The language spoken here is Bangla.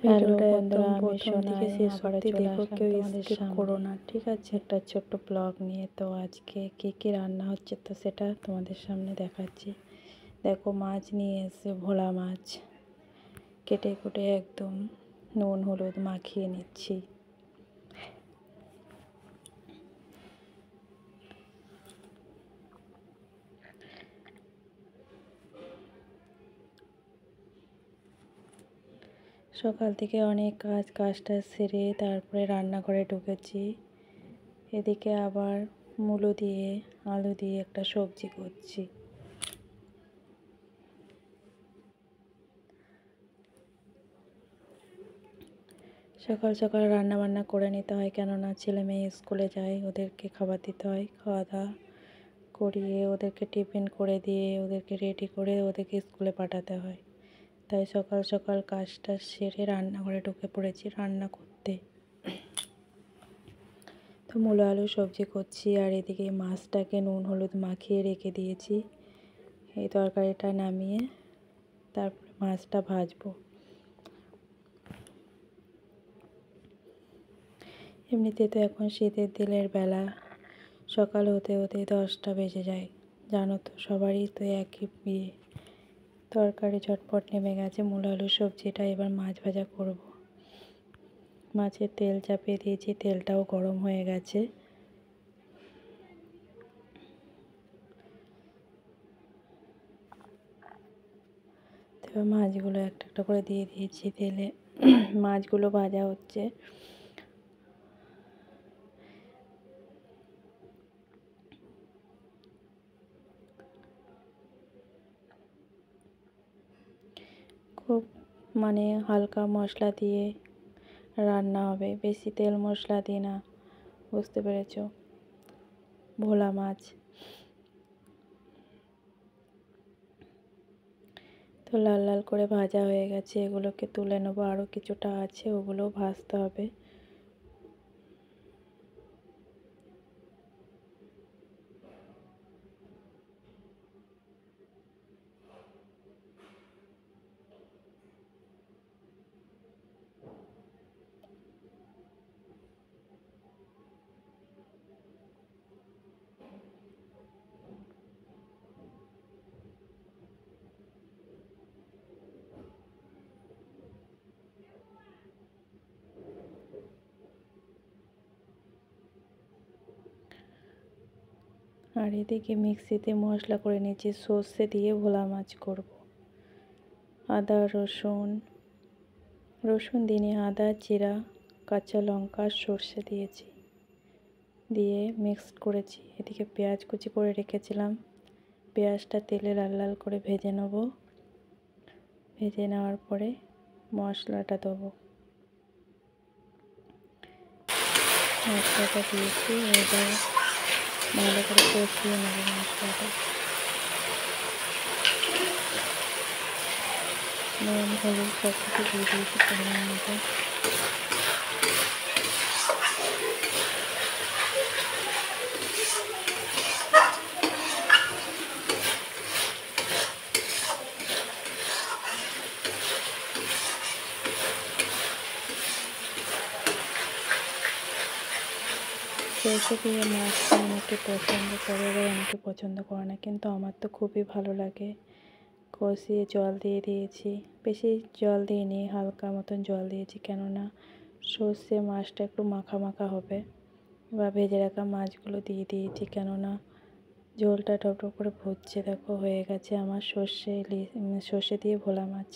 হ্যালো ভিডিওটা বন্ধুরা, একদম আমি প্রথম থেকে সোনাই শেষ আবারও অবধি চলে দেখো, আসলাম কেউ তোমাদের স্কিপ করো সামনে না, ঠিক আছে? একটা ছোট্ট ব্লগ নিয়ে। তো আজকে কী রান্না হচ্ছে তো সেটা তোমাদের সামনে দেখাচ্ছি। দেখো, মাছ নিয়ে এসে ভোলা মাছ কেটে কুটে একদম নুন হলুদ মাখিয়ে নিচ্ছি। সকাল থেকে অনেক কাজটা সেরে তারপরে রান্নাঘরে ঢুকেছি। এদিকে আবার মূলো দিয়ে আলু দিয়ে একটা সবজি করছি। সকাল সকাল রান্না বান্না করে নিতে হয়, কেননা ছেলে মেয়ে স্কুলে যায়, ওদেরকে খাবার দিতে হয়। খাওয়া দাওয়া করিয়ে ওদেরকে টিফিন করে দিয়ে ওদেরকে রেডি করে ওদেরকে স্কুলে পাঠাতে হয়। তাই সকাল সকাল কাজটা সেরে রান্নাঘরে ঢুকে পড়েছি রান্না করতে। তো মূলো আলু সবজি করছি, আর এদিকে মাছটাকে নুন হলুদ মাখিয়ে রেখে দিয়েছি। এই তরকারিটা নামিয়ে তারপরে মাছটা ভাজবো। এমনিতে তো এখন শীতের দিনের বেলা, সকাল হতে হতে 10টা বেজে যায়। জানো তো, সবারই তো একই বিয়ে। তরকারি ঝটপট নেমে গেছে, মূলো আলু সবজিটা। এবার মাছ ভাজা করব। মাছের তেল চাপিয়ে দিয়েছি, তেলটাও গরম হয়ে গেছে। এবার মাছগুলো একটা একটা করে দিয়ে দিয়েছি তেলে। মাছগুলো ভাজা হচ্ছে। খুব হালকা মশলা দিয়ে রান্না হবে, বেশি তেল মশলা দিই না, বুঝতে পেরেছো? ভোলা মাছ তো লাল লাল করে ভাজা হয়ে গেছে, এগুলোকে তুলে নেবো। আরও কিছুটা আছে, ওগুলো ভাজতে হবে। আর এদিকে মিক্সিতে মশলা করে নিয়েছি, সর্ষে দিয়ে ভোলা মাছ করব। আদা রসুন দিনে আদা জিরা কাঁচা লঙ্কা সর্ষে দিয়েছি, দিয়ে মিক্সড করেছি। এদিকে পেঁয়াজ কুচি করে রেখেছিলাম, পেঁয়াজটা তেলে লাল লাল করে ভেজে নেব। ভেজে নেওয়ার পরে মশলাটা দেবো। মশলাটা দিয়েছি, এবার ভালো করে কষিয়ে নেব মশলাটা। নুন হলুদ সব কিছু দিয়ে দিয়েছি পরিমাণ মতো। সরষে দিয়ে মাছটা অনেকে পছন্দ করে, আবার অনেকে পছন্দ করে না, কিন্তু আমার তো খুবই ভালো লাগে। কষিয়ে জল দিয়ে দিয়েছি, বেশি জল দিইনি, হালকা মতন জল দিয়েছি, কেননা সর্ষে মাছটা একটু মাখা মাখা হবে। বা ভেজে রাখা মাছগুলো দিয়ে দিয়েছি, কেননা ঝোলটা টপ টপ করে ফুটছে। দেখো, হয়ে গেছে আমার সর্ষে দিয়ে ভোলা মাছ।